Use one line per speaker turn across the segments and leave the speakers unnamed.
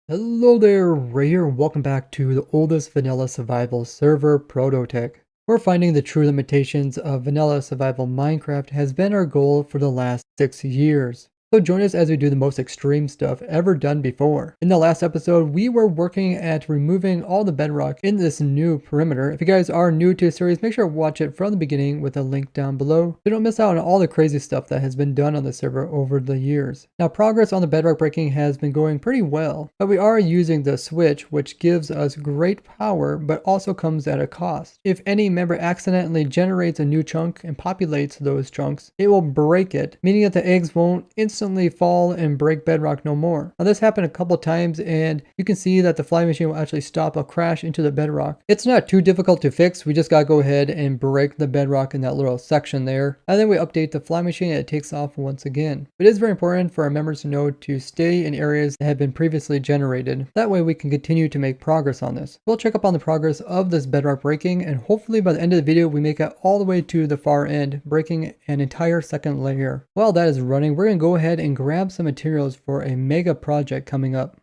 Hello there, Ray here. Welcome back to the oldest vanilla survival server, ProtoTech. We're finding the true limitations of vanilla survival Minecraft has been our goal for the last 6 years. So join us as we do the most extreme stuff ever done before. In the last episode, we were working at removing all the bedrock in this new perimeter. If you guys are new to the series, make sure to watch it from the beginning with a link down below so you don't miss out on all the crazy stuff that has been done on the server over the years. Now, progress on the bedrock breaking has been going pretty well, but we are using the switch, which gives us great power, but also comes at a cost. If any member accidentally generates a new chunk and populates those chunks, it will break it, meaning that the eggs won't instantly fall and break bedrock no more. Now this happened a couple times and you can see that the fly machine will actually stop a crash into the bedrock. It's not too difficult to fix. We just gotta go ahead and break the bedrock in that little section there. And then we update the fly machine and it takes off once again. It is very important for our members to know to stay in areas that have been previously generated. That way we can continue to make progress on this. We'll check up on the progress of this bedrock breaking and hopefully by the end of the video we make it all the way to the far end, breaking an entire second layer. While that is running, we're gonna go ahead and grab some materials for a mega project coming up.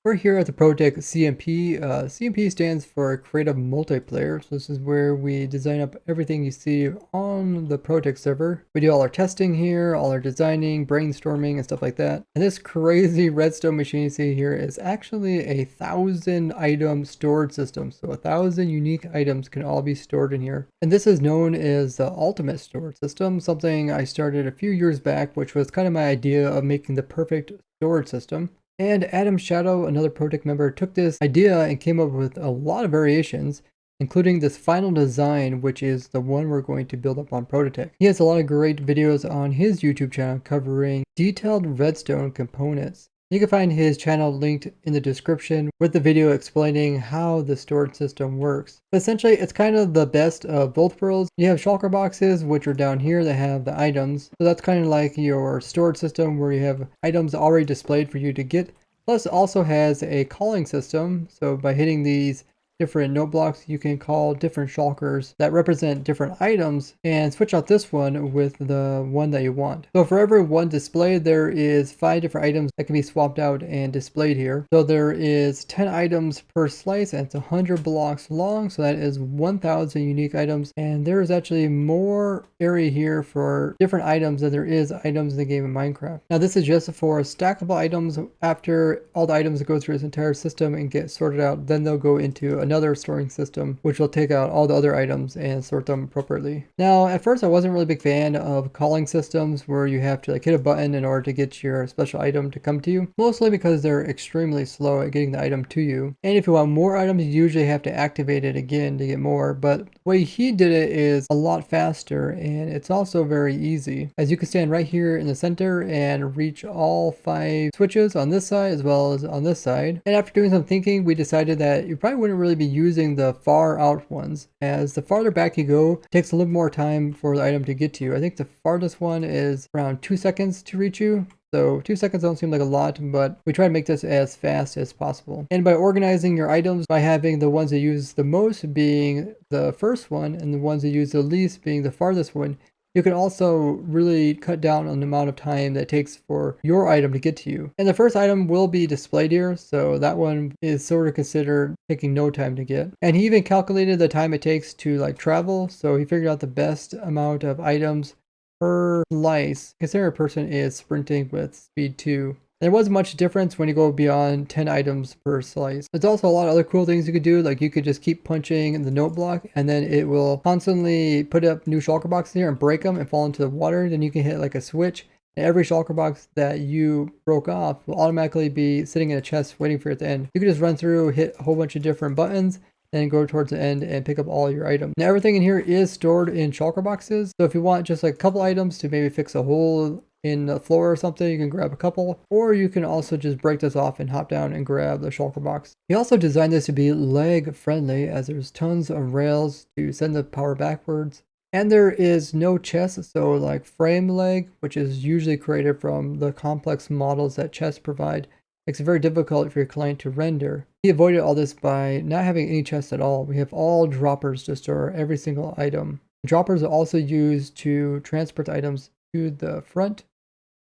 We're here at the ProtoTech SMP. SMP stands for Creative Multiplayer. So this is where we design up everything you see on the ProtoTech server. We do all our testing here, all our designing, brainstorming, and stuff like that. And this crazy redstone machine you see here is actually a 1,000 item storage system. So 1,000 unique items can all be stored in here. And this is known as the ultimate storage system, something I started a few years back, which was kind of my idea of making the perfect storage system. And Adam Shadow, another ProtoTech member, took this idea and came up with a lot of variations, including this final design, which is the one we're going to build up on ProtoTech. He has a lot of great videos on his YouTube channel covering detailed redstone components. You can find his channel linked in the description with the video explaining how the storage system works. But essentially, it's kind of the best of both worlds. You have shulker boxes, which are down here that have the items. So that's kind of like your storage system where you have items already displayed for you to get. Plus, it also has a calling system. So by hitting these different note blocks, you can call different shulkers that represent different items and switch out this one with the one that you want. So for every one display, there is 5 different items that can be swapped out and displayed here. So there is 10 items per slice and it's 100 blocks long. So that is 1,000 unique items. And there is actually more area here for different items than there is items in the game of Minecraft. Now this is just for stackable items. After all the items go through this entire system and get sorted out, then they'll go into another storing system, which will take out all the other items and sort them appropriately. Now, at first I wasn't really a big fan of calling systems where you have to hit a button in order to get your special item to come to you, mostly because they're extremely slow at getting the item to you. And if you want more items, you usually have to activate it again to get more, but the way he did it is a lot faster and it's also very easy, as you can stand right here in the center and reach all 5 switches on this side as well as on this side. And after doing some thinking, we decided that you probably wouldn't really be using the far out ones, as the farther back you go, it takes a little more time for the item to get to you. I think the farthest one is around 2 seconds to reach you. So 2 seconds don't seem like a lot, but we try to make this as fast as possible. And by organizing your items, by having the ones that use the most being the first one and the ones that use the least being the farthest one, you can also really cut down on the amount of time that it takes for your item to get to you. And the first item will be displayed here, so that one is sort of considered taking no time to get. And he even calculated the time it takes to travel, so he figured out the best amount of items per slice, considering a person is sprinting with speed 2. There wasn't much difference when you go beyond 10 items per slice. There's also a lot of other cool things you could do, like you could just keep punching the note block and then it will constantly put up new shulker boxes here and break them and fall into the water. Then you can hit a switch and every shulker box that you broke off will automatically be sitting in a chest waiting for it to end. You can just run through, hit a whole bunch of different buttons, then go towards the end and pick up all your items. Now everything in here is stored in shulker boxes. So if you want just a couple items to maybe fix a hole in the floor or something, you can grab a couple, or you can also just break this off and hop down and grab the shulker box. He also designed this to be lag friendly, as there's tons of rails to send the power backwards. And there is no chest, so frame lag, which is usually created from the complex models that chests provide, makes it very difficult for your client to render. He avoided all this by not having any chests at all. We have all droppers to store every single item. Droppers are also used to transport items to the front.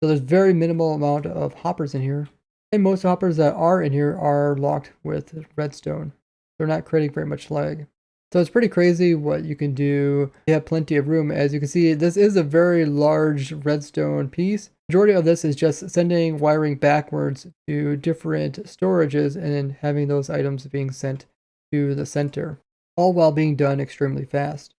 So there's very minimal amount of hoppers in here. And most hoppers that are in here are locked with redstone. They're not creating very much lag. So it's pretty crazy what you can do. You have plenty of room. As you can see, this is a very large redstone piece. Majority of this is just sending wiring backwards to different storages and then having those items being sent to the center, all while being done extremely fast.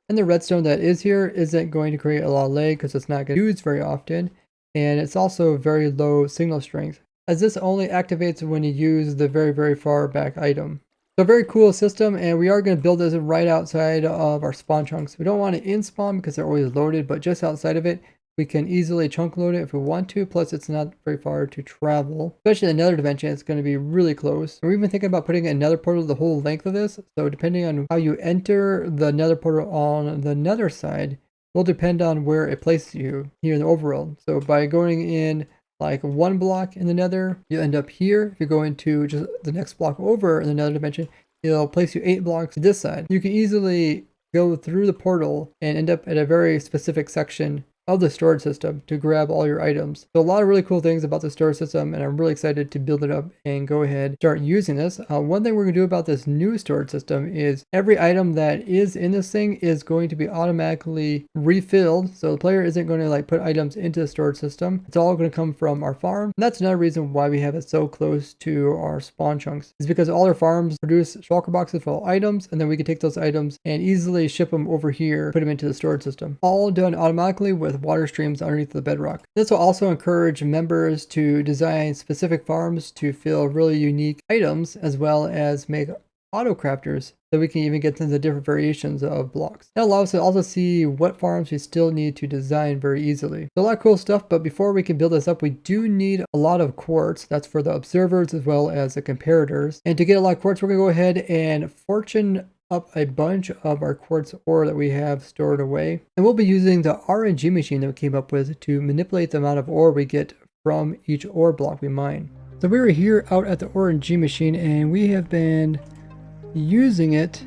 And the redstone that is here isn't going to create a lot of lag because it's not going to be used very often. And it's also very low signal strength, as this only activates when you use the very, very far back item. So very cool system, and we are going to build this right outside of our spawn chunks. We don't want it in spawn because they're always loaded, but just outside of it, we can easily chunk load it if we want to. Plus, it's not very far to travel. Especially in the Nether dimension, it's going to be really close. We're even thinking about putting another portal the whole length of this. So depending on how you enter the Nether portal on the Nether side, will depend on where it places you here in the overworld. So by going in like one block in the Nether, you end up here. If you go into just the next block over in the Nether dimension, it'll place you 8 blocks to this side. You can easily go through the portal and end up at a very specific section of the storage system to grab all your items. So a lot of really cool things about the storage system, and I'm really excited to build it up and go ahead and start using this. One thing we're going to do about this new storage system is every item that is in this thing is going to be automatically refilled. So the player isn't going to like put items into the storage system. It's all going to come from our farm. And that's another reason why we have it so close to our spawn chunks, is because all our farms produce shulker boxes full of items, and then we can take those items and easily ship them over here, put them into the storage system. All done automatically with water streams underneath the bedrock. This will also encourage members to design specific farms to fill really unique items, as well as make auto crafters so we can even get to the different variations of blocks. That allows us to also see what farms we still need to design very easily. So a lot of cool stuff, but before we can build this up, we do need a lot of quartz. That's for the observers as well as the comparators. And to get a lot of quartz, we're going to go ahead and fortune up a bunch of our quartz ore that we have stored away. And we'll be using the RNG machine that we came up with to manipulate the amount of ore we get from each ore block we mine. So we were here out at the RNG machine, and we have been using it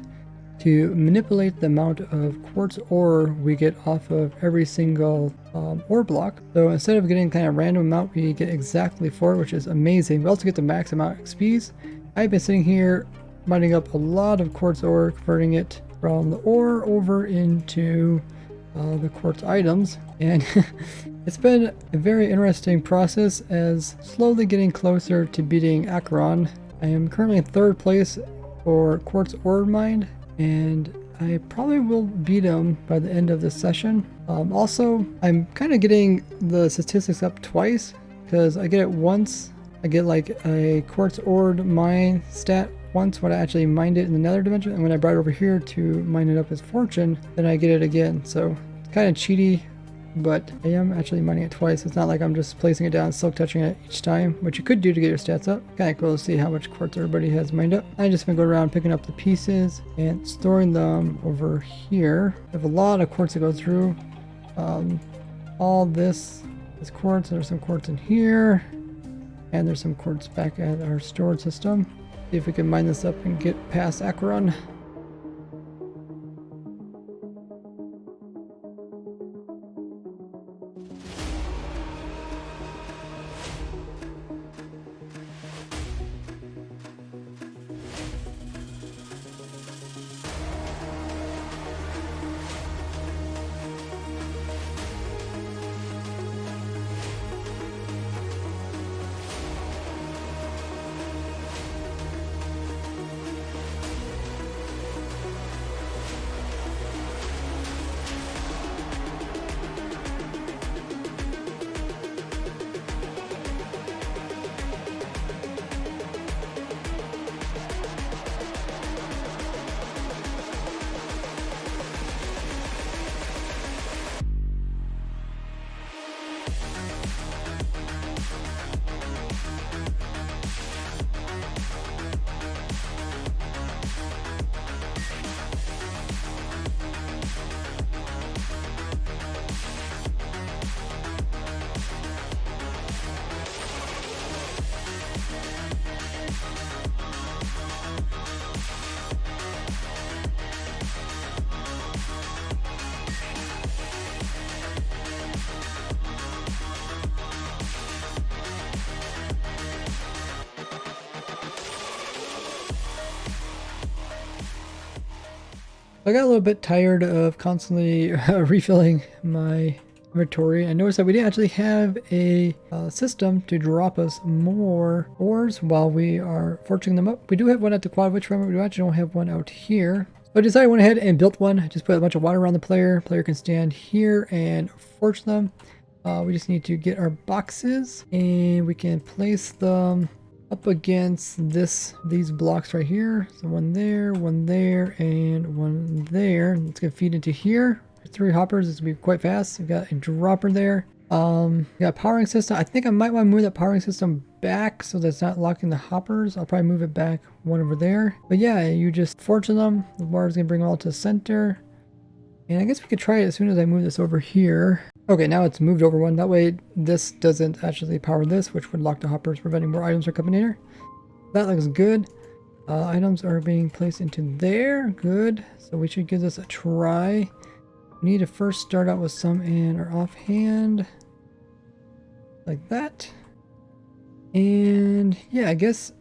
to manipulate the amount of quartz ore we get off of every single ore block. So instead of getting kind of random amount, we get exactly 4, which is amazing. We also get the max amount of XPs. I've been sitting here mining up a lot of quartz ore, converting it from the ore over into the quartz items, and it's been a very interesting process, as slowly getting closer to beating Asquaredrt. I am currently in 3rd place for quartz ore mined, and I probably will beat him by the end of this session. Also, I'm kind of getting the statistics up twice, because I get it once. I get like a quartz ore mine stat once when I actually mined it in the Nether dimension, and when I brought it over here to mine it up as fortune, then I get it again. So it's kind of cheaty, but I am actually mining it twice. It's not like I'm just placing it down, silk touching it each time, which you could do to get your stats up. Kind of cool to see how much quartz everybody has mined up. I just been going around picking up the pieces and storing them over here. I have a lot of quartz to go through. All this is quartz. There's some quartz in here, and there's some quartz back at our storage system. See if we can mine this up and get past Asquaredrt. I got a little bit tired of constantly refilling my inventory. I noticed that we didn't actually have a system to drop us more ores while we are forging them up. We do have one at the quad, which remember we actually don't have one out here. So I decided I went ahead and built one. I just put a bunch of water around the player. Player can stand here and forge them. We just need to get our boxes and we can place them up against these blocks right here. So one there, and one there. It's gonna feed into here. 3 hoppers. This will be quite fast. We've got a dropper there. We got a powering system. I think I might want to move that powering system back so that's not locking the hoppers. I'll probably move it back one over there. But yeah, you just forge them. The water is gonna bring them all to the center. And I guess we could try it as soon as I move this over here. Okay, now it's moved over one. That way this doesn't actually power this, which would lock the hoppers, preventing more items from coming in here. That looks good. Items are being placed into there. Good. So we should give this a try. We need to first start out with some in our offhand. Like that. And yeah, I guess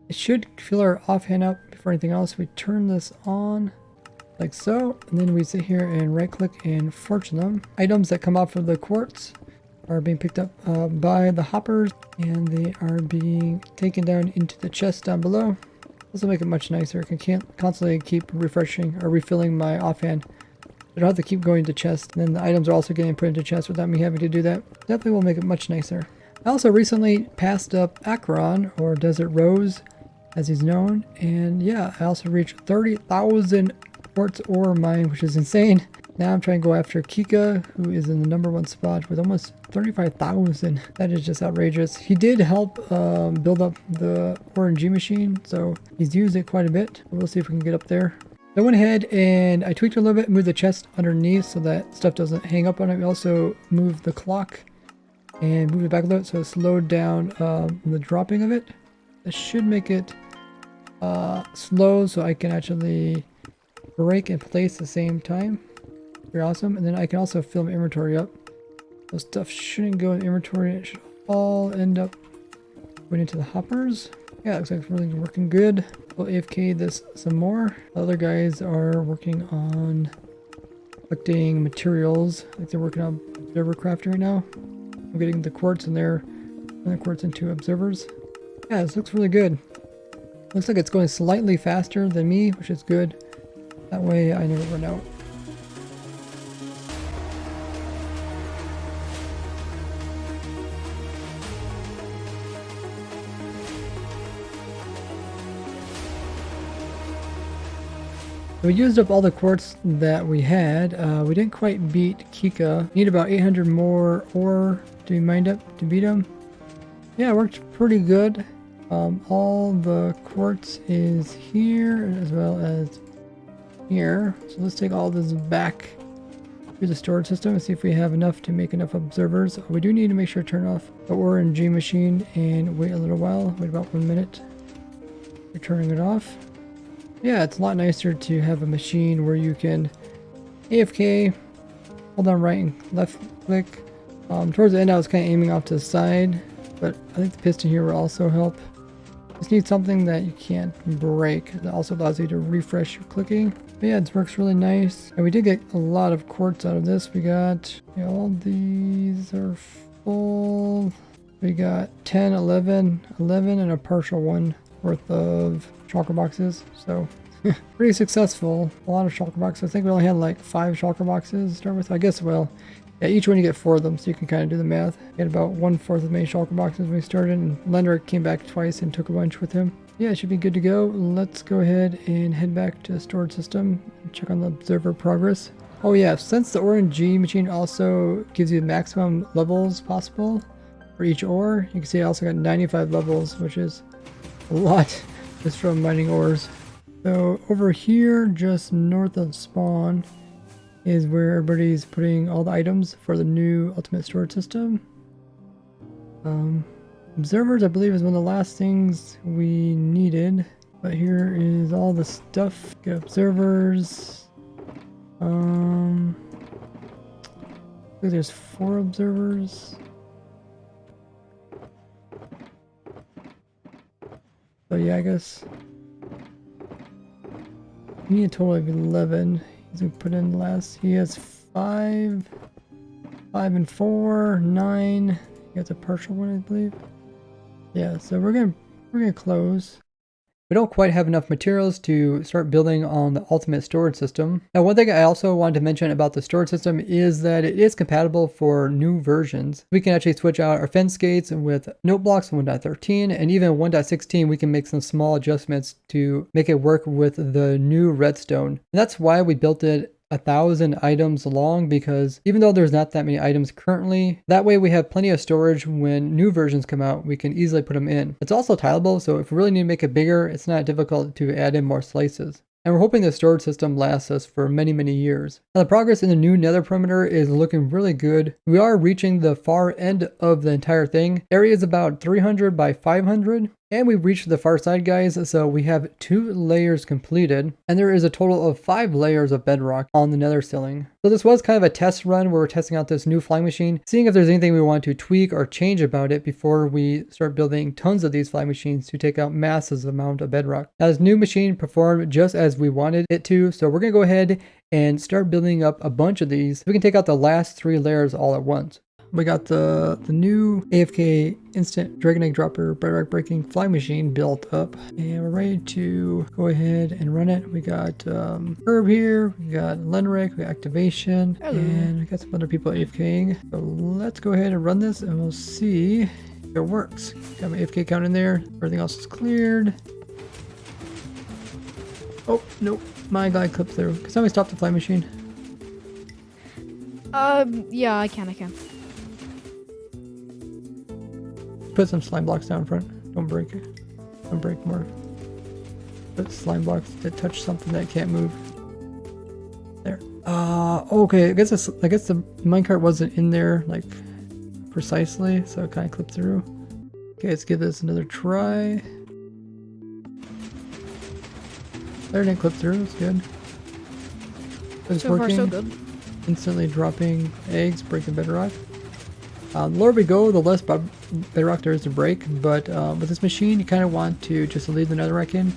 it should fill our offhand up before anything else. We turn this on. Like so, and then we sit here and right click and fortune them. Items that come off of the quartz are being picked up by the hoppers and they are being taken down into the chest down below. This will make it much nicer. I can constantly keep refreshing or refilling my offhand. I don't have to keep going to chest, and then the items are also getting put into chest without me having to do that. Definitely will make it much nicer. I also recently passed up Acheron, or Desert Rose as he's known, and yeah, I also reached 30,000 quartz ore mine, which is insane. Now I'm trying to go after Kika, who is in the #1 spot with almost 35,000. That is just outrageous. He did help build up the RNG machine, so he's used it quite a bit. We'll see if we can get up there. I went ahead and I tweaked it a little bit, moved the chest underneath so that stuff doesn't hang up on it. We also moved the clock and moved it back a little so it slowed down the dropping of it. This should make it slow so I can actually break and place at the same time. Very awesome. And then I can also fill my inventory up. Those stuff shouldn't go in inventory. It should all end up going into the hoppers. Yeah, it looks like it's really working good. We'll AFK this some more. The other guys are working on collecting materials. Like they're working on observer crafting right now. I'm getting the quartz and they're putting the quartz into observers. Yeah, this looks really good. Looks like it's going slightly faster than me, which is good. That way I never run out. We used up all the quartz that we had. We didn't quite beat Kika. Need about 800 more ore to beat him. Yeah, it worked pretty good. All the quartz is here as well as here. So let's take all this back to the storage system and see if we have enough to make enough observers. We do need to make sure to turn off the RNG machine and wait a little while. Wait about 1 minute. We're turning it off. Yeah, it's a lot nicer to have a machine where you can AFK, hold on right and left click. Towards the end I was kind of aiming off to the side, but I think the piston here will also help. Just need something that you can't break. That also allows you to refresh your clicking. But yeah, it works really nice. And we did get a lot of quartz out of this. We got, all these are full. We got 10, 11 and a partial one worth of shulker boxes. So pretty successful. A lot of shulker boxes. I think we only had like 5 shulker boxes to start with. I guess, well, yeah, each one you get 4 of them, so you can kind of do the math. We had about 1/4 as many shulker boxes when we started, and Lender came back twice and took a bunch with him. Yeah, it should be good to go. Let's go ahead and head back to the storage system and check on the observer progress. Oh yeah, since the RNG machine also gives you the maximum levels possible for each ore, you can see I also got 95 levels, which is a lot just from mining ores. So over here, just north of spawn, is where everybody's putting all the items for the new ultimate storage system. Observers, I believe, is one of the last things we needed. But here is all the stuff. Got observers. I think there's 4 observers. So yeah, I guess We need a total of 11. He's gonna put in less. He has 5, 5 and 4, 9. He has a partial one, I believe. Yeah, so we're gonna close. We don't quite have enough materials to start building on the ultimate storage system. Now, one thing I also wanted to mention about the storage system is that it is compatible for new versions. We can actually switch out our fence gates with note blocks 1.13 and even 1.16. We can make some small adjustments to make it work with the new redstone. And that's why we built it 1,000 items long, because even though there's not that many items currently, that way we have plenty of storage. When new versions come out, we can easily put them in. It's also tileable, so if we really need to make it bigger, it's not difficult to add in more slices. And we're hoping the storage system lasts us for many, many years. Now, the progress in the new nether perimeter is looking really good. We are reaching the far end of the entire thing. Area is about 300 by 500. And we've reached the far side, guys, so we have 2 layers completed, and there is a total of 5 layers of bedrock on the nether ceiling. So this was kind of a test run where we're testing out this new flying machine, seeing if there's anything we want to tweak or change about it before we start building tons of these flying machines to take out massive amount of bedrock. Now, this new machine performed just as we wanted it to, so we're going to go ahead and start building up a bunch of these. We can take out the last 3 layers all at once. We got the new AFK instant dragon egg dropper bedrock breaking flying machine built up, and we're ready to go ahead and run it. We got Herb here, we got Lenric, we got activation, and we got some other people AFKing. So let's go ahead and run this and we'll see if it works. Got my AFK count in there, everything else is cleared. Oh, nope, my guy clipped through. Can somebody stop the flying machine?
Yeah, I can.
Put some slime blocks down front. Don't break it. Don't break more. Put slime blocks that touch something that can't move. There. Okay. I guess the minecart wasn't in there like precisely, so it kind of clipped through. Okay, let's give this another try. There, it didn't clip through. It's good. It's
so
working.
far, so good.
Instantly dropping eggs, breaking bedrock. The lower we go, the less bedrock there is to break, but with this machine, you kind of want to just leave the netherrack in.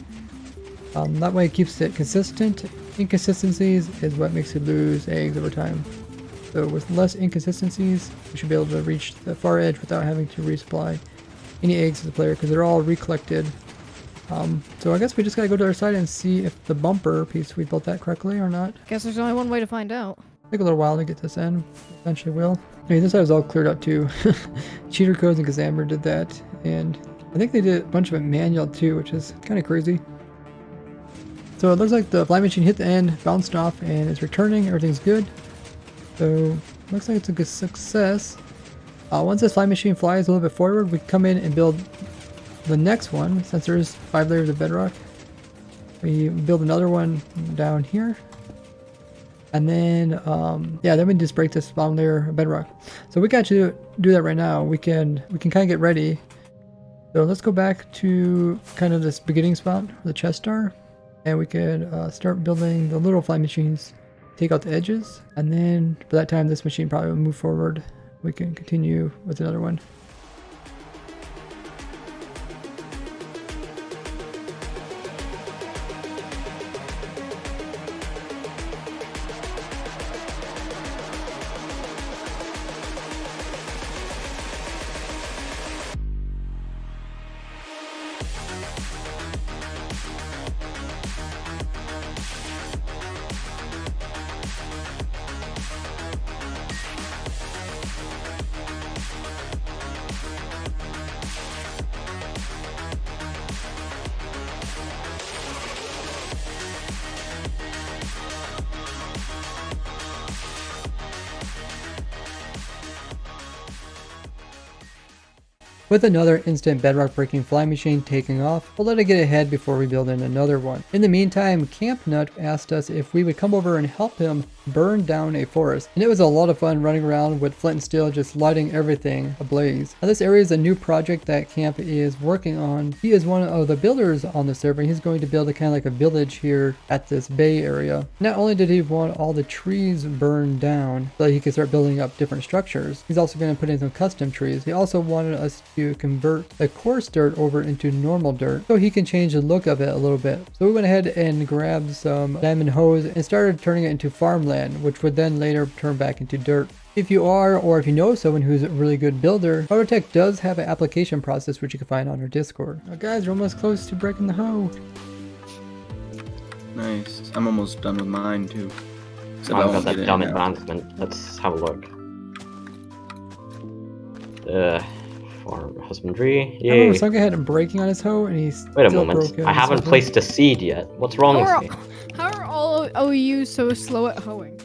That way it keeps it consistent. Inconsistencies is what makes you lose eggs over time. So with less inconsistencies, we should be able to reach the far edge without having to resupply any eggs to the player, because they're all recollected. So I guess we just gotta go to our side and see if the bumper piece, we built that correctly or not.
Guess there's only one way to find out.
Take a little while to get this in. Eventually will. Okay, this side was all cleared up too. CheaterCodes and Khazamer did that, and I think they did a bunch of it manual too, which is kind of crazy. So it looks like the flying machine hit the end, bounced off, and it's returning. Everything's good. So looks like it's a good success. Once this flying machine flies a little bit forward, we come in and build the next one. Since there's 5 layers of bedrock, we build another one down here. And then, yeah, then we just break this bottom layer of bedrock. So we can actually do that right now. We can kind of get ready. So let's go back to kind of this beginning spot where the chests are. And we can start building the little flying machines. Take out the edges. And then, by that time, this machine probably will move forward. We can continue with another one. With another instant bedrock breaking flying machine taking off, we'll let it get ahead before we build in another one. In the meantime, Camp Nut asked us if we would come over and help him burn down a forest. And it was a lot of fun running around with flint and steel, just lighting everything ablaze. Now, this area is a new project that Camp is working on. He is one of the builders on the server. He's going to build a kind of like a village here at this bay area. Not only did he want all the trees burned down so that he could start building up different structures, he's also going to put in some custom trees. He also wanted us to to convert the coarse dirt over into normal dirt so he can change the look of it a little bit. So we went ahead and grabbed some diamond hose and started turning it into farmland, which would then later turn back into dirt. If you are, or if you know someone who's a really good builder, ProtoTech does have an application process which you can find on our Discord. Now guys, we're almost close to breaking the hoe.
Nice. I'm almost done with mine too. So
I've got that dumb advancement. Let's have a look. Farm husbandry.
I remember
Yay.
some guy had him breaking on his hoe and he's
Wait a
still
moment.
broken.
I haven't placed a seed yet. What's wrong with me?
How are all OU so slow at hoeing?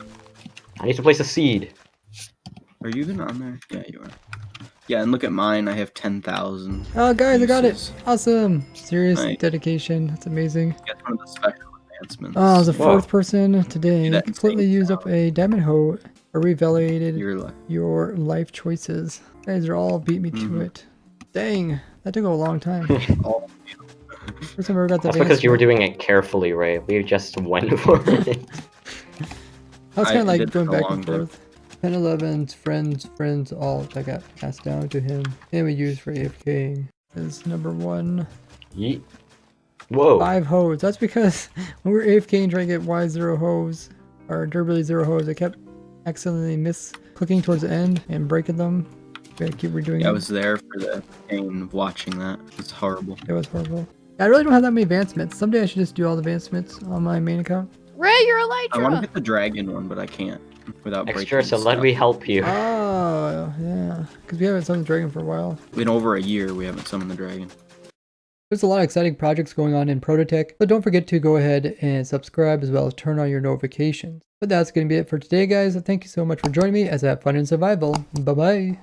I need to place a seed.
Are you even on there? Yeah, you are. Yeah, and look at mine. I have 10,000.
Oh guys, I got it!
uses.
Awesome! Serious
Nice.
dedication. That's amazing.
That's one of the special advancements.
Oh, I was the
Whoa.
fourth person today.
See
You
that
completely
insane
used up a diamond hoe or reevaluated
You're like,
your life choices. You guys are all beat me to it. Dang, that took a long time.
all
First time I ever got the
That's because you were doing it carefully, Ray. We just went for it.
I was kind
I
of like
did
going
for a
back and
long time.
forth. 10, 11's friends, all that got passed down to him. And we used for AFK is number 1.
Yeet. Whoa.
5 hoes. That's because when we were AFK and trying to get Y0 hoes, or durability 0 hoes, I kept accidentally clicking towards the end and breaking them. We had to keep redoing
I
it.
was there for the pain of watching that. It's horrible.
It was horrible. I really don't have that many advancements. Someday I should just do all the advancements on my main account.
Ray, you're
I want to
Elytra!
get the dragon one, but I can't without
Extra,
breaking
so let
stuff.
me help you.
Oh, yeah. Because we haven't summoned the dragon for a while.
In over a year, we haven't summoned the dragon.
There's a lot of exciting projects going on in ProtoTech, so don't forget to go ahead and subscribe as well as turn on your notifications. But that's going to be it for today, guys. Thank you so much for joining me as I have fun in survival. Bye-bye.